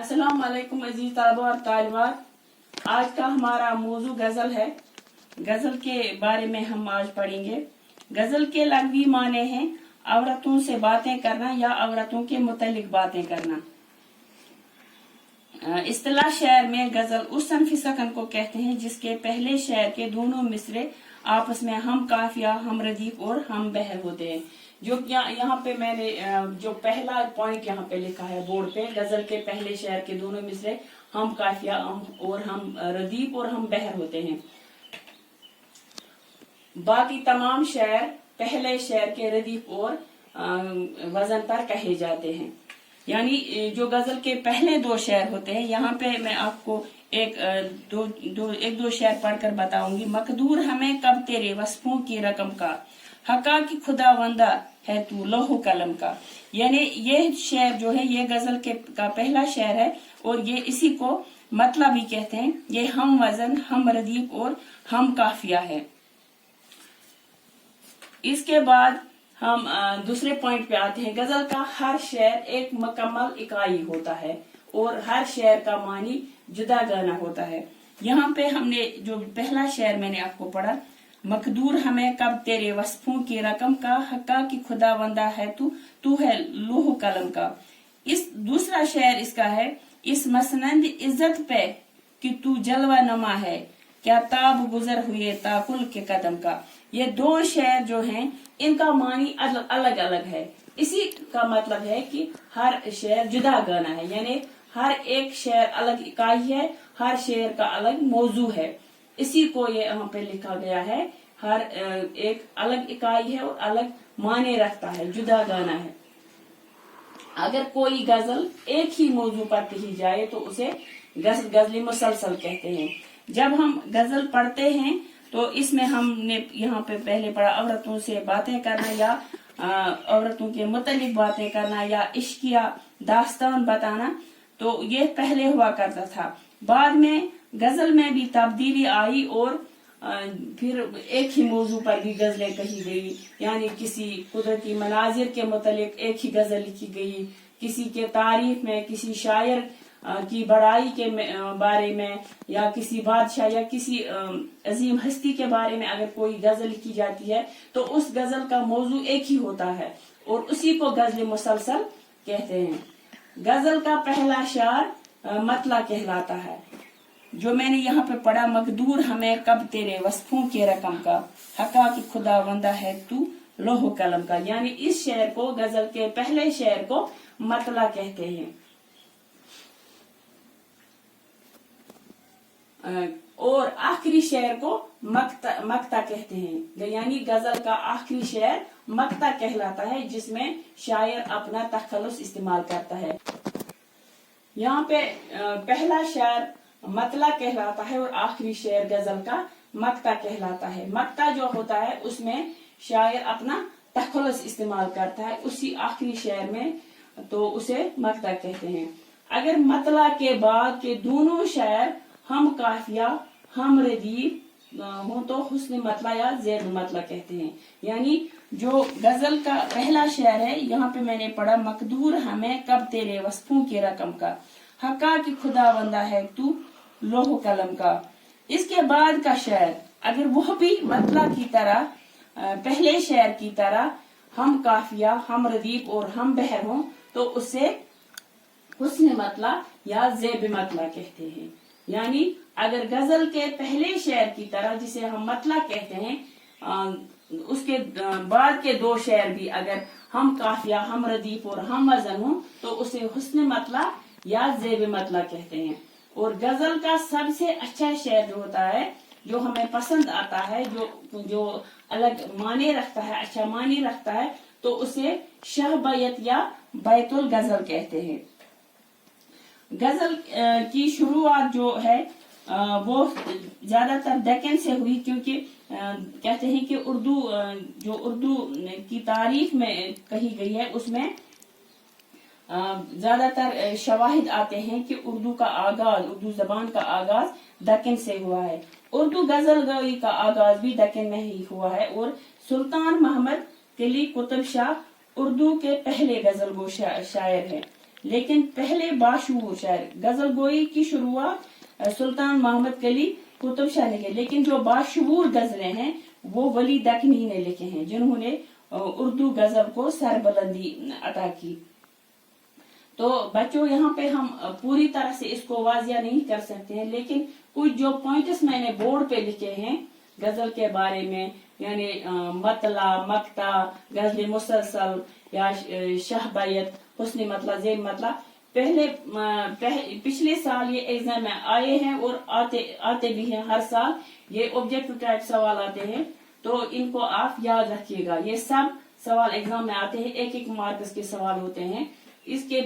अस्सलाम वालेकुम अजीज तलबा और तालिबात। आज का हमारा मौजू गजल है। गजल के बारे में हम आज पढ़ेंगे। गजल के लग़वी माने हैं औरतों से बातें करना या औरतों के मुतल्लिक बातें करना। इस्तिलाह शेर में गजल उस सनफी सकन को कहते हैं जिसके पहले शेर के दोनों मिसरे आपस में हम काफिया, हम रदीफ और हम बहर होते हैं। जो यहाँ पे मैंने जो पहला पॉइंट यहाँ पे लिखा है बोर्ड पे, गजल के पहले शेर के दोनों मिसरे हम काफिया और हम रदीफ और हम बहर होते हैं। बाकी तमाम शेर पहले शेर के रदीफ और वजन पर कहे जाते हैं। यानी जो गजल के पहले दो शेर होते हैं, यहाँ पे मैं आपको एक दो शेर पढ़कर बताऊंगी। मकदूर हमें कब तेरे वस्फों की रकम का, हका की खुदा वंदा है तू लोहो कलम का। यानी ये शेर जो है ये गजल का पहला शेर है और ये इसी को मतलब भी कहते हैं। ये हम वजन, हम रदीफ और हम काफिया है। इसके बाद हम दूसरे पॉइंट पे आते हैं। गजल का हर शेर एक मुकम्मल इकाई होता है और हर शेर का मानी जुदा गाना होता है। यहाँ पे हमने जो पहला शेर मैंने आपको पढ़ा, मकदूर हमें कब तेरे वस्फों की रकम का, हक्का की खुदा वंदा है तू है लोह कलम का। इस दूसरा शेर इसका है, इस मसनंद इज्जत पे कि तू जलवा नमा है, क्या ताब गुजर हुए ताकुल के कदम का। ये दो शेर जो हैं इनका मानी अलग अलग है। इसी का मतलब है कि हर शेर जुदा गाना है, यानी हर एक शेर अलग इकाई है, हर शेर का अलग मौजू है। इसी को ये यहाँ पे लिखा गया है। हर एक अलग इकाई है और अलग माने रखता है, जुदा गाना है। अगर कोई गजल एक ही मौजू पर कही जाए तो उसे गजली मुसलसल कहते हैं। जब हम गजल पढ़ते हैं तो इसमें हमने यहाँ पे पहले पढ़ा औरतों से बातें करना या औरतों के मुतल्लिक बातें करना या इश्क या दास्तान बताना, तो ये पहले हुआ करता था। बाद में गजल में भी तब्दीली आई और फिर एक ही मौजू पर भी गजलें कही गई। यानी किसी कुदरती मनाजिर के मुतल्लिक एक ही गजल लिखी गई, किसी के तारीफ में, किसी शायर की बड़ाई के बारे में, या किसी बादशाह या किसी अजीम हस्ती के बारे में अगर कोई गजल लिखी जाती है तो उस गजल का मौजू एक ही होता है और उसी को गजल मुसलसल कहते हैं। गजल का पहला शेर मतला कहलाता है। जो मैंने यहाँ पे पढ़ा, मकदूर हमें कब तेरे वस्फों के रकम का, हका की खुदा वंदा है तू लोहो कलम का। यानी इस शेर को, गजल के पहले शेर को मतला कहते हैं और आखिरी शेर को मक्ता कहते हैं। यानी गजल का आखिरी शेर मक्ता कहलाता है जिसमें शायर अपना तखल्लुस इस्तेमाल करता है। यहाँ पे पहला शेर मतला कहलाता है और आखिरी शेर गजल का मक्ता कहलाता है। मक्ता जो होता है उसमें शायर अपना तखल्लुस इस्तेमाल करता है उसी आखिरी शेर में, तो उसे मक्ता कहते हैं। अगर मतला के बाद के दोनों शेर हम काफिया, हम रदीफ हो तो हुस्न मतला या ज़ेब मतला कहते हैं। यानी जो गजल का पहला शेर है, यहाँ पे मैंने पढ़ा, मकदूर हमें कब तेरे वस्फों की रकम का, हक्का की खुदा वंदा है तू लोह कलम का। इसके बाद का शेर अगर वह भी मतला की तरह, पहले शेर की तरह हम काफिया, हम रदीफ और हम बहर हों तो उसे हुस्न मतला या ज़ेब मतला कहते हैं। यानी अगर गजल के पहले शेर की तरह, जिसे हम मतला कहते हैं, उसके बाद के दो शेर भी अगर हम काफिया, हम रदीफ और हम वजन हो तो उसे हुस्न मतला या ज़ेब मतला कहते हैं। और गजल का सबसे अच्छा शेर जो होता है, जो हमें पसंद आता है, जो अलग माने रखता है, अच्छा माने रखता है, तो उसे शाह बैत या बैतुल गजल कहते हैं। गजल की शुरुआत जो है वो ज्यादातर दक्कन से हुई, क्योंकि कहते हैं कि उर्दू की तारीफ में कही गई है उसमें ज्यादातर शवाहिद आते हैं कि उर्दू जबान का आगाज दक्कन से हुआ है। उर्दू गजल गई का आगाज भी दक्कन में ही हुआ है और सुल्तान मोहम्मद किली कुतुब शाह उर्दू के पहले गजल गो शायर है। लेकिन पहले बाशूर शायर गजल गोई की शुरुआत सुल्तान मोहम्मद कली कुतुब शाह ने की, लेकिन जो बाशूर गजलें हैं वो वली दखनी ने लिखे हैं, जिन्होंने उर्दू गजल को सरबलंदी अता की। तो बच्चों यहाँ पे हम पूरी तरह से इसको वाजिया नहीं कर सकते हैं, लेकिन कुछ जो पॉइंट्स मैंने बोर्ड पे लिखे हैं गजल के बारे में, यानी मतला, मक्ता, गजल मुसलसल या शहबैत, हुस्न मतला, ज़ेब मतला, पिछले साल ये एग्जाम में आए हैं और आते भी हैं। हर साल ये ऑब्जेक्टिव टाइप सवाल आते हैं, तो इनको आप याद रखिएगा। ये सब सवाल एग्जाम में आते हैं, एक एक मार्क्स के सवाल होते हैं। इसके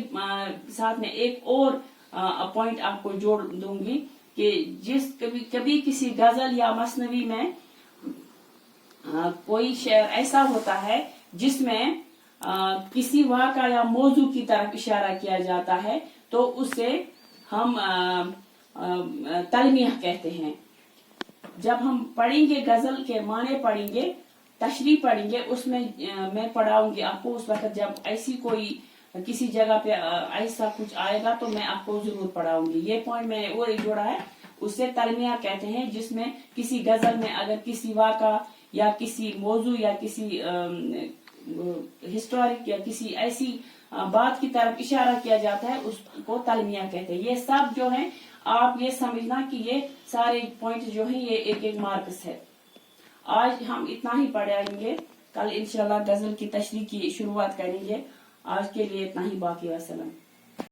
साथ में एक और पॉइंट आपको जोड़ दूंगी कि कभी किसी गजल या मसनवी में कोई शेर ऐसा होता है जिसमें किसी वाक़ा या मौजू की तरफ इशारा किया जाता है, तो उसे हम तलमिया कहते हैं। जब हम पढ़ेंगे गजल के माने पढ़ेंगे, तशरीह पढ़ेंगे, उसमें मैं पढ़ाऊंगी आपको। उस वक्त जब ऐसी कोई किसी जगह पे ऐसा कुछ आएगा तो मैं आपको जरूर पढ़ाऊंगी। ये पॉइंट मैंने और एक जोड़ा है, उसे तलमिया कहते हैं, जिसमें किसी गजल में अगर किसी वाक़ा या किसी मौजू या किसी हिस्टोरिक या किसी ऐसी बात की तरफ इशारा किया जाता है, उसको तलमिया कहते हैं। ये सब जो है आप ये समझना कि ये सारे पॉइंट जो है ये एक एक मार्क्स है। आज हम इतना ही पढ़ाएंगे, कल इंशाल्लाह गजल की तशरीह की शुरुआत करेंगे। आज के लिए इतना ही, बाकी वसल्लम।